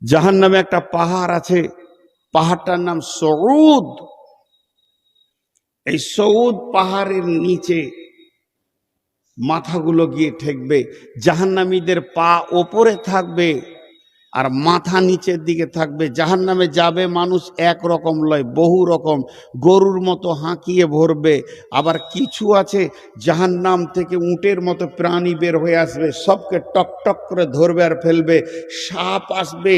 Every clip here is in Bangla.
জাহান্নামে একটা পাহাড় আছে, পাহাড়টার নাম সউদ। এই সউদ পাহাড়ের নিচে মাথাগুলো গিয়ে ঠেকবে, জাহান্নামীদের পা ওপরে থাকবে আর মাথা নিচের দিকে থাকবে। জাহান্নামে যাবে মানুষ একরকম লয়, বহু রকম, গরুর মতো হাঁকিয়ে ভরবে। আবার কিছু আছে জাহান্নাম থেকে উটের মতো প্রাণী বের হয়ে আসবে, সবকে টক টক করে ধরবে আর ফেলবে। সাপ আসবে,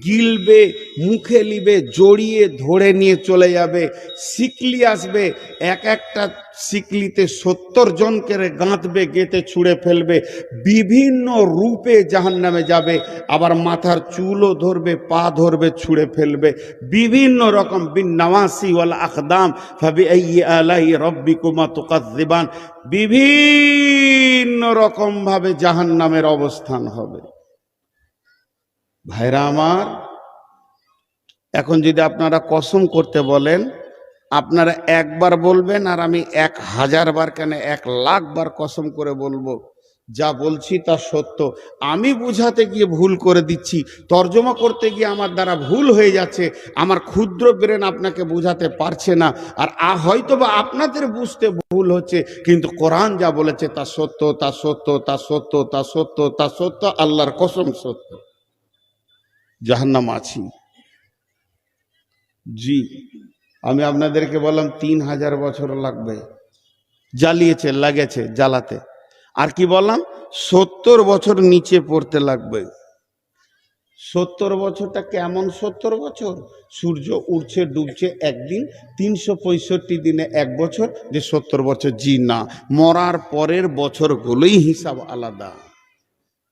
গিলবে, মুখে লিবে, জড়িয়ে ধরে নিয়ে চলে যাবে। শিকলি আসবে, এক একটা শিকলিতে 70 জনকে গাঁথবে, গেঁথে ছুঁড়ে ফেলবে। বিভিন্ন রূপে জাহান্নামে যাবে। আবার মাথার চুলও ধরবে, পা ধরবে, ছুঁড়ে ফেলবে। বিভিন্ন রকম বিন নওয়াসি ওয়াল আকদাম ফাবিআইয়ি আলাই রাব্বিকুমা তুকাজ্জিবান, বিভিন্ন রকম ভাবে জাহান্নামের অবস্থান হবে। ভাইরা আমার, এখন যদি আপনারা কসম করতে বলেন, আপনারা একবার বলবেন আর আমি 1000 বার, কেন 1,00,000 বার কসম করে বলবো যা বলছি তা সত্য। আমি বুঝাতে গিয়ে ভুল করে দিচ্ছি, তর্জমা করতে গিয়ে আমার দ্বারা ভুল হয়ে যাচ্ছে, আমার ক্ষুদ্র ব্রেন আপনাকে বুঝাতে পারছে না, আর হয়তো বা আপনাদের বুঝতে ভুল হচ্ছে, কিন্তু কোরআন যা বলেছে তা সত্য, তা সত্য, তা সত্য, তা সত্য, তা সত্য, আল্লাহর কসম সত্য। জাহান্নাম আছি। জি, আমি আপনাদেরকে বললাম 3000 বছর লাগবে, জ্বালিয়েছে, লাগেছে জ্বালাতে। আর কি বললাম, 70 বছর নিচে পড়তে লাগবে। 70 বছরটা কেমন 70 বছর? সূর্য উঠছে ডুবছে একদিন, 365 দিনে 1 বছর, যে 70 বছর? জি না, মরার পরের বছরগুলোই হিসাব আলাদা।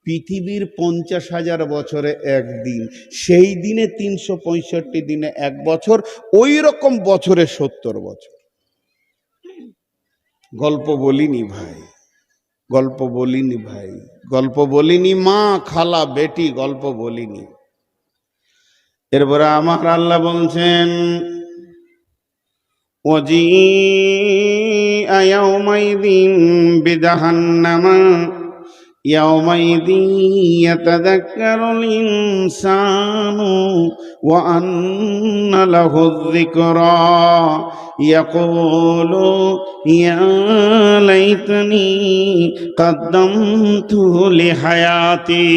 পৃথিবীর 50,000 বছরে একদিন, সেই দিনে 365 দিনে 1 বছর, ওই রকম বছরে 70 বছর। গল্প বলিনি ভাই, গল্প বলিনি ভাই, গল্প বলিনি, মা খালা বেটি গল্প বলিনি। এরপরে আমার আল্লাহ বলছেন, ওয়াজিআ ইয়াউমাইযিন বিজাহান্নামা ইয়াউমাইযিন ইয়াতাযাক্কারুল ইনসানু ওয়া আন্না লাহুয যিকরা ইয়াকুলু ইয়া লাইতানি কদ্দামতু লিহায়াতি।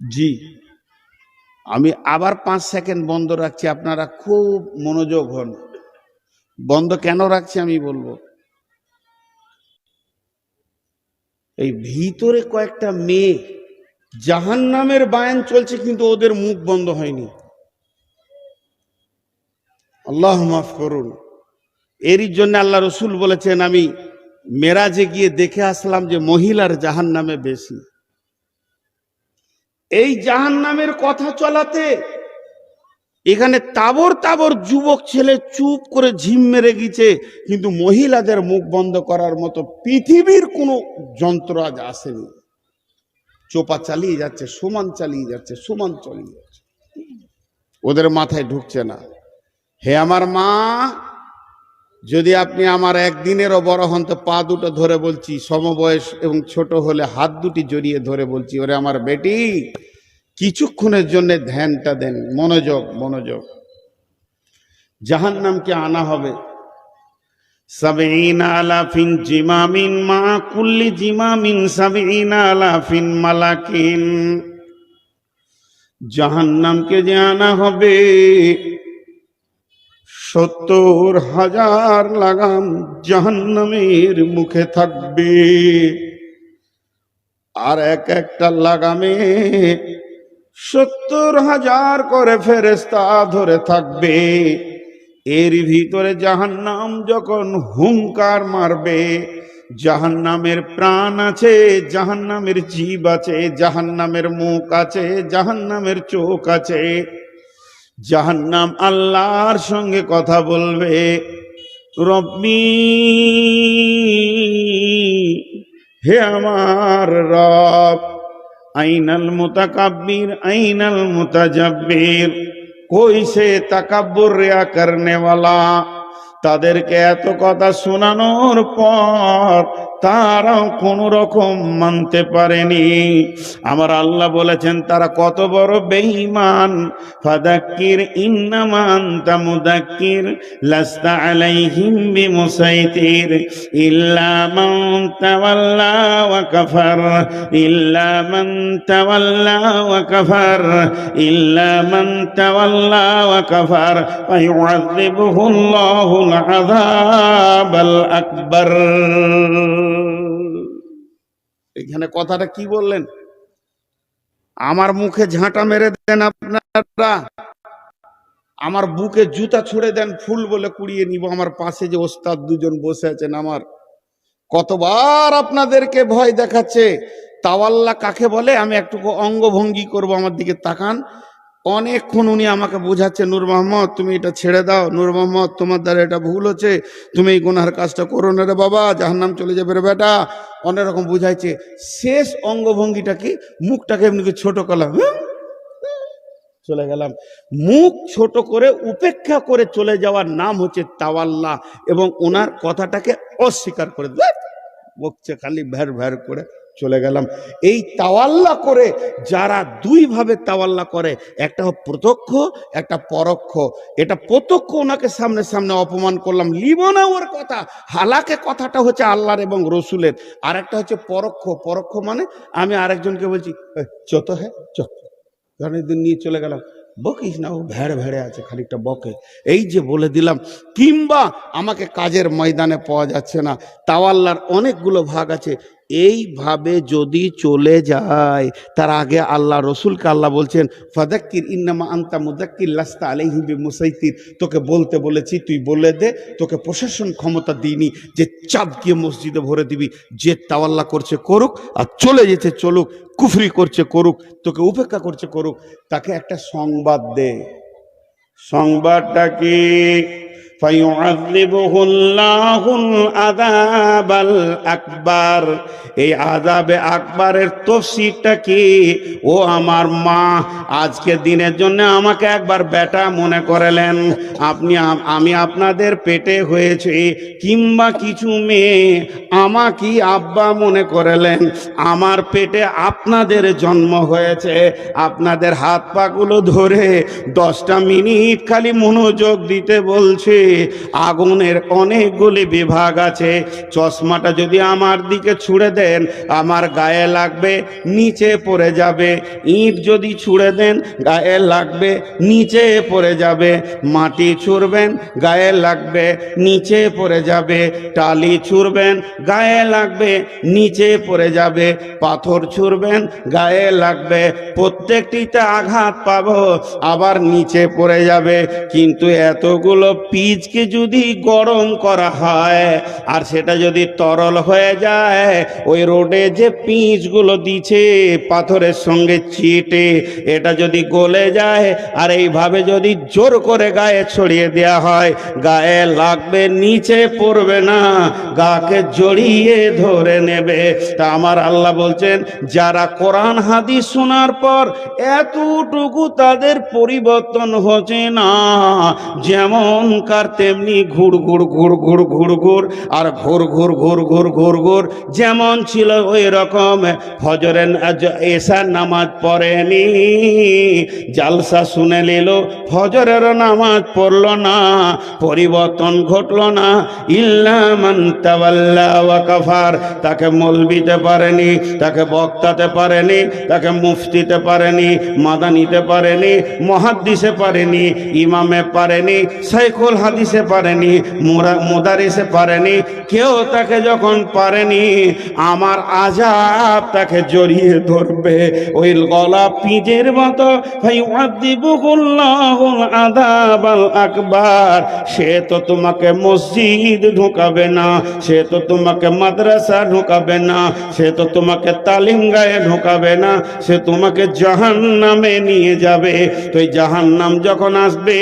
জি, আমি আবার 5 সেকেন্ড বন্ধ রাখছি, আপনারা খুব মনোযোগ হন। বন্ধ কেন রাখছি আমি বলবো। এই ভিতরে কয়েকটা মেয়ে, জাহান্নামের বায়ান চলছে কিন্তু ওদের মুখ বন্ধ হয়নি। আল্লাহ মাফ করুন। এরই জন্য আল্লাহ রসুল বলেছেন, আমি মেরাজে গিয়ে দেখে আসলাম যে মহিলার জাহান্নামে বেশি। এই জাহান্নামের কথা চলাতে এখানে তাবর তাবর যুবক ছেলে চুপ করে ঝিম মেরে গেছে, কিন্তু মহিলাদের মুখ বন্ধ করার মতো পৃথিবীর কোনো যন্ত্র আজ আসেনি। চোপা চালিয়ে যাচ্ছে, সমান চালিয়ে যাচ্ছে, সমান চালিয়ে যাচ্ছে, ওদের মাথায় ঢুকছে না। হে আমার মা, যদি আপনি আমার একদিনেরও বড় হন তো পা দুটো ধরে বলছি, সমবয়স এবং ছোট হলে হাত দুটি জড়িয়ে ধরে বলছি, ওরে আমার বেটি, কিছুক্ষণের জন্য ধ্যানটা দেন, মনোযোগ, মনোযোগ। জাহান্নামকে আনা হবে 70 আলাফিন জিমামিন, মা কুল্লি জিমামিন 70 আলাফিন মালাকিন। জাহান্নামকে যে আনা হবে 70,000 লাগাম জাহান্নামের মুখে থাকবে, আর এক একটা লাগামে 70,000 করে ফেরেশতা ধরে থাকবে। এর ভিতরে জাহান্নাম যখন হুঙ্কার মারবে, জাহান্নামের প্রাণ আছে, জাহান্নামের জীব আছে, জাহান্নামের মুখ আছে, জাহান্নামের চোখ আছে। জাহান্নাম আল্লাহর সঙ্গে কথা বলবে, রব্বি, হে আমার রব, আইনাল মুতাকাব্বির আইনাল মুতাজাব্বির, कोई से तकब्बुर रिया करने वाला, তাদেরকে এত কথা শোনানোর পর তারাও কোনো রকম মানতে পারেনি। আমার আল্লাহ বলেছেন তারা কত বড় বেঈমান। ফাযাক্কির ইন্নামা আনতা মুযাক্কির লাস্তা আলাইহিম বিমুসাইতির ইল্লা মান তাওয়াল্লা ওয়া কাফার ইল্লা মান তাওয়াল্লা ওয়া কাফার ইল্লা মান তাওয়াল্লা ওয়া কাফার ফায়ুআযিবুহুল্লাহুল আযাবাল আকবার। এখানে কথাটা কি বললেন? আমার মুখে ঝাঁটা মেরে দেন আপনারা, আমার বুকে জুতা ছুড়ে দেন, ফুল বলে কুড়িয়ে নিব। আমার পাশে যে ওস্তাদ দুজন বসে আছেন, আমার কতবার আপনাদেরকে ভয় দেখাচ্ছে। তাওয়াল্লা কাকে বলে আমি একটু অঙ্গভঙ্গি করব, আমার দিকে তাকান। অনেকক্ষণ উনি আমাকে বোঝাচ্ছে, নূর মোহাম্মদ তুমি এটা ছেড়ে দাও, নূর মোহাম্মদ তোমার দ্বারা এটা ভুল হচ্ছে, তুমি এই গুনার কাজটা করো না রে বাবা, জাহান্নাম চলে যাবে রে বেটা। অনেক রকম বুঝাইছে। শেষ অঙ্গভঙ্গিটা কি, মুখটাকে এমনি ছোট করলাম, চলে গেলাম। মুখ ছোট করে উপেক্ষা করে চলে যাওয়ার নাম হচ্ছে তাওয়াল্লা, এবং ওনার কথাটাকে অস্বীকার করে বকছে, খালি ভ্যার ভ্যার করে চলে গেলাম। এই তাওয়াল্লা করে যারা দুই ভাবে তাওয়াল্লা করে, একটা প্রত্যক্ষ একটা পরোক্ষ। এটা প্রত্যক্ষ, ওনাকে সামনে সামনে অপমান করলাম, লিব না ওর কথা, হালাকে কথাটা হচ্ছে আল্লাহর এবং রসুলের। আর একটা হচ্ছে পরোক্ষ। পরোক্ষ মানে আমি আরেকজনকে বলছি চত হ্যাঁ চত, দিন নিয়ে চলে গেলাম, বকিস না, ও ভেড়ে ভেড়ে আছে, খানিকটা বকে, এই যে বলে দিলাম। কিংবা আমাকে কাজের ময়দানে পাওয়া যাচ্ছে না। তাওয়াল্লার অনেকগুলো ভাগ আছে। এইভাবে যদি চলে যায়, তার আগে আল্লাহ রসুলকে আল্লাহ বলছেন ফাযাক্কির ইন্নামা আনতা মুযাক্কির লাস্তা আলাইহিম বিমুসাইতির। তোকে বলতে বলেছি, তুই বলে দে, তোকে প্রশাসন ক্ষমতা দিইনি যে চাপ দিয়ে মসজিদে ভরে দিবি। যে তাওয়াল্লা করছে করুক, আর চলে যেতে চলুক, কুফরি করছে করুক, তোকে উপেক্ষা করছে করুক। তাকে একটা সংবাদ দে। সংবাদটা কি? ফায়ুআযিবুহুল্লাহুল আযাবাল আকবার। এই আযাবে আকবারের তাফসীরটা কি? ও আমার মা, আজকে দিনের জন্য আমাকে একবার বেটা মনে করলেন, আমি আপনাদের পেটে হয়েছি, কিংবা কিছু মেয়ে আমাকে আব্বা মনে করলেন, আমার পেটে আপনাদের জন্ম হয়েছে। আপনাদের হাত পাগুলো ধরে 10টা মিনিট খালি মনোযোগ দিতে বলছে। আগুনের অনেকগুলি বিভাগ আছে। চশমাটা যদি আমার দিকে ছুঁড়ে দেন, আমার গায়ে লাগবে, নিচে পড়ে যাবে। ইট যদি ছুঁড়ে দেন, গায়ে লাগবে, নিচে পড়ে যাবে। মাটি ছুঁড়বেন, গায়ে লাগবে, নিচে পড়ে যাবে। টালি ছুঁড়বেন, গায়ে লাগবে, নিচে পড়ে যাবে। পাথর ছুঁড়বেন, গায়ে লাগবে, প্রত্যেকটিতে আঘাত পাবো, আবার নিচে পড়ে যাবে। কিন্তু এতগুলো পিচকে যদি গরম করা হয়, আর সেটা যদি তরল হয়ে যায়, ওই রোডে যে পিচগুলো দিছে পাথরের সঙ্গে চিটে, এটা যদি গলে যায়, আর এইভাবে যদি জোর করে গায়ে ছড়িয়ে দেওয়া হয়, গায়ে লাগবে, নিচে পড়বে না, গাকে জড়িয়ে ধরে নেবে। তা আমার আল্লাহ বলছেন, যারা কোরআন হাদিস শোনার পর এতটুকু তাদের পরিবর্তন হচ্ছে না, যেমন কার তেমনি ঘুর ঘুর ঘুর ঘুর ঘুর ঘুর আর ঘুর ঘুর ঘুর ঘুর ঘুর ঘুর, যেমন ছিল ওই রকম। ফজরের এশার নামাজ পড়েনি, জালসা শুনে নিল, ফজরের নামাজ পড়ল না, পরিবর্তন ঘটল না। ইল্লা মান তাওয়াল্লা ওয়া কাফার। তাকে মৌলবিতে পারেনি, তাকে বক্তাতে পারেনি, তাকে মুফতিতে পারেনি, মাদানিতে পারেনি, মুহাদ্দিসে পারেনি, ইমামে পারেনি, শাইখুল হাদিসে পারেনি, মুদারিসে পারেনি। কেউ তাকে যখন পারেনি, আমার আযাব তাকে জড়িয়ে ধরবে ওই গলা পিঁজের মতো। ফায়ুআযিবুহুল্লাহুল আযাবাল আকবার। সে তো তোমাকে মসজিদ ঢোকাবে না, সে তো তোমাকে মাদ্রাসা ঢোকাবে না, সে তো তোমাকে তালিম গায়ে ঢোকাবে না, সে তোমাকে জাহান্নামে নিয়ে যাবে। তো এই জাহান্নাম যখন আসবে,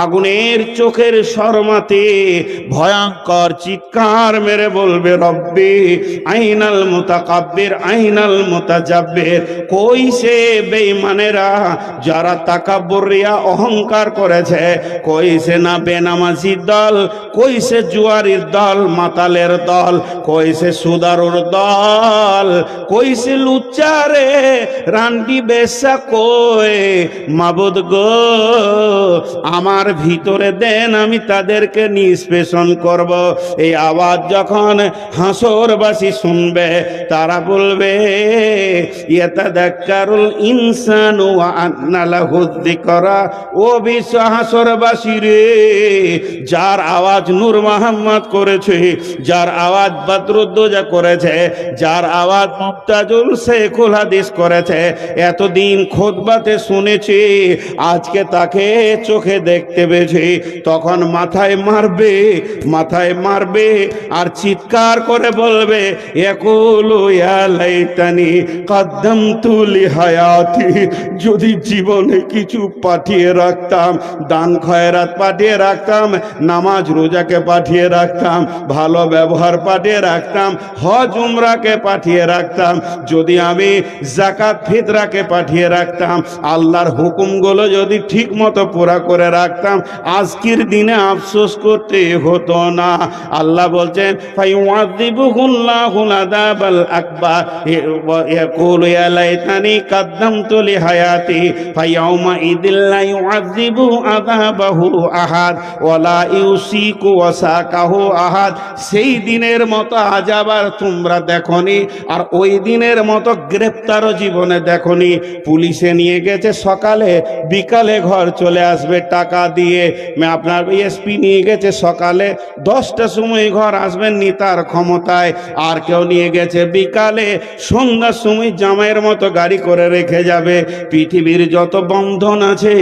আগুনের মায়ের চোখের শর্মাতে ভয়ঙ্কর চিৎকার মেরে বলবে, রব্বি আইনাল মুতাকাব্বির আইনাল মুতাজাব্বির। কই সে বেঈমানেরা যারা তাকাব্বুর রিয়া অহংকার করেছে? কই সে না বেনামাজির দল, কই সে জুয়ারির দল, মাতালের দল, কই সে সুদারুর দল, কই সে লুচ্চারে রান্ডি বেশা? কই মাবুদ গো, আমার ভিতরে দেন, আমি তাদেরকে নিষ্পেষণ করব। এই আওয়াজ যখন হাসরবাসী শুনবে, তারা বলবে, ইয়াতাযাক্কারুল ইনসানু ওয়া আন্না লাহু যিকরা। ও বিশ্ব হাসরবাসী রে, যার আওয়াজ নূর মোহাম্মদ করেছে, যার আওয়াজ বদরুদ্দোজা করেছে, যার আওয়াজ মুফতাজুল শেখুল হাদিস করেছে, এতদিন খুতবাতে শুনেছি, আজকে তাকে চোখে দেখতে পেয়েছি, তখন মাথায় মারবে, মাথায় মারবে আর চিৎকার করে বলবে, ইয়াকুলু ইয়া লাইতানি কদ্দামতু লিহায়াতি। যদি জীবনে কিছু পাঠিয়ে রাখতাম, দান খয়রাত পাঠিয়ে রাখতাম, নামাজ রোজাকে পাঠিয়ে রাখতাম, ভালো ব্যবহার পাঠিয়ে রাখতাম, হজ উমরাকে পাঠিয়ে রাখতাম, যদি আমি যাকাত ফিতরাকে পাঠিয়ে রাখতাম, আল্লাহর হুকুমগুলো যদি ঠিক মতো পুরা করে রাখতাম, আজকের দিনে আফসোস করতে হতো না। আল্লাহ বলছেন, ফায়ুআযিবুহুল্লাহুল আযাবাল আকবার ইয়াকুলু ইয়া লাইতানি কদ্দামতু লিহায়াতি ফায়াউমা ইযিল লা ইউআযিবু আযাবাহু আহাদ ওয়ালা ইউসিকু ওয়াসাকাহু আহাদ। সেই দিনের মতো আযাব আর তোমরা দেখনি, আর ওই দিনের মতো গ্রেফতারও জীবনে দেখনি। পুলিশে নিয়ে গেছে সকালে, বিকালে ঘর চলে আসবে টাকা দিয়ে। আপনার এসপি নিয়ে গেছে সকালে, 10টার সময় ঘর আসবেন নি তার ক্ষমতায়। আর কেউ নিয়ে গেছে বিকালে, সন্ধ্যার সময় জামাইয়ের মতো গাড়ি করে রেখে যাবে। পৃথিবীর যত বন্ধন আছে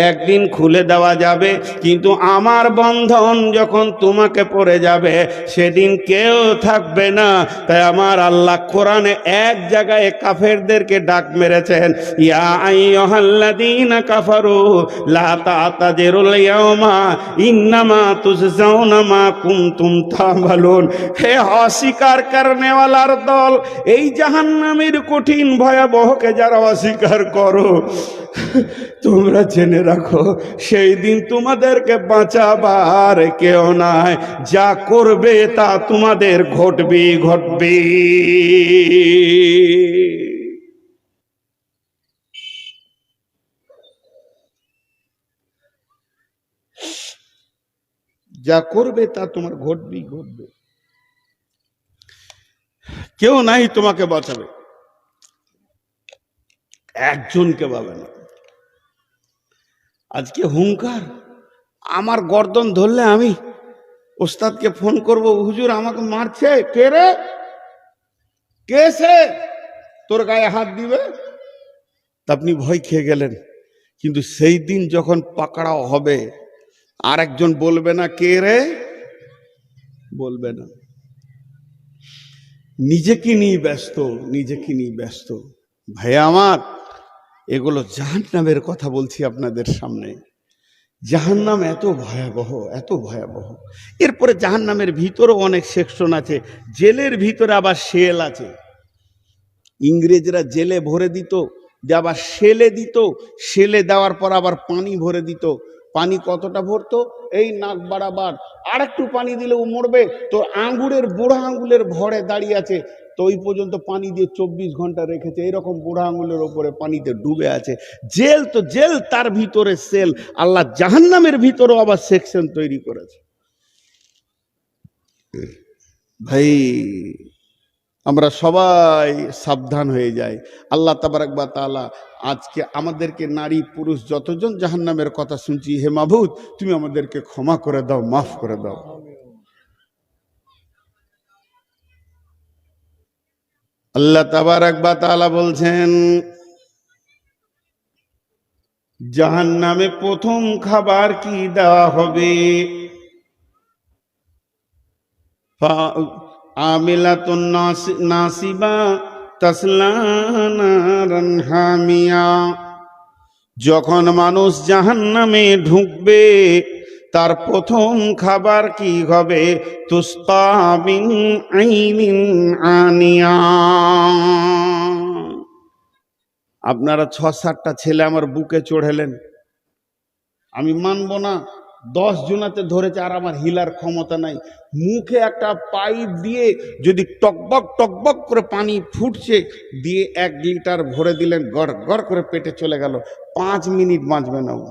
একদিন খুলে দেওয়া যাবে, কিন্তু আমার বন্ধন যখন তোমাকে পড়ে যাবে, সেদিন কেউ থাকবে না। তাই আমার আল্লাহ কোরআনে এক জায়গায় কাফেরদেরকে ডাক মেরেছেন, ইয়া আইয়ুহাল্লাযীনা কাফারু লা তা'তাযিরুল ইয়াওমা ইন্নামা তুজজাউনা মা কুনতুম তা'মালুন। হে অস্বীকার করনেওয়ালার দল, এই জাহান্নামের কঠিন ভয়াবহকে যারা অস্বীকার করো, তোমরা জেনে রাখো সেই দিন তোমাদেরকে বাঁচাবার কেউ নাই, যা করবে তা তোমাদের ঘটবে ঘটবে। যা করবে তা তোমার ঘটবেই ঘটবে, কেউ নাই তোমাকে বাঁচাবে, একজনকে পাবে না। আজকে হুঙ্কার, আমার গর্দন ধরলে আমি ওস্তাদকে ফোন করব, হুজুর আমাকে মারছে, কে রে, কে সে তোর গায়ে হাত দিবে? তা আপনি ভয় খেয়ে গেলেন। কিন্তু সেই দিন যখন পাকড়াও হবে, আর একজন বলবে না কে রে, বলবে না। নিজেকে নিয়ে ব্যস্ত, নিজেকে নিয়ে ব্যস্ত। ভাই আমার, এগুলো জাহান্নামের কথা বলছি আপনাদের সামনে। জাহান্নাম এত ভয়াবহ, এত ভয়াবহ। এরপরে জাহান্নামের ভিতরেও অনেক সেকশন আছে। জেলের ভিতরে আবার শেল আছে। ইংরেজরা জেলে ভরে দিত, যে আবার শেলে দিত, শেলে দেওয়ার পর আবার পানি ভরে দিত। পানি কতটা ভরতো? এই নাক বাড়াবার, আর একটু পানি দিলে ও মরবে। তো আঙ্গুরের বুড়া আঙ্গুলের ভরে দাঁড়িয়ে আছে, তো ওই পর্যন্ত পানি দিয়ে 24 ঘন্টা রেখেছে। এরকম বুড়া আঙ্গুলের ওপরে পানিতে ডুবে আছে। জেল তো জেল, তার ভিতরে সেল। আল্লাহ জাহান্নামের ভিতরেও আবার সেকশন তৈরি করেছে। ভাই আমরা সবাই সাবধান হয়ে যাই। আল্লাহ তাবারক ওয়া তাআলা আজকে আমাদেরকে, নারী পুরুষ যতজন জাহান্নামের কথা শুনছি, হে মাবুদ তুমি আমাদেরকে ক্ষমা করে দাও, মাফ করে দাও। আল্লাহ তাবারক ওয়া তাআলা বলছেন, জাহান্নামে প্রথম খাবার কি দেওয়া হবে? আমিলাতুন নাসিবা তাসলা নারান হামিয়া। যখন মানুষ জাহান্নামে ঢুকবে, তার প্রথম খাবার কি হবে? তুসকা মিন আইনিন আনিয়া। আপনারা 6-7টা ছেলে আমার বুকে চড়েলেন, আমি মানবো না। 10 জনাতে ধরেছে আর আমার হিলার ক্ষমতা নাই। মুখে একটা পাইপ দিয়ে যদি টকবক টকবক করে পানি ফুটছে দিয়ে 1 লিটার ভরে দিলেন, গড় গড় করে পেটে চলে গেল। 5 মিনিট বাঁচবে না ও।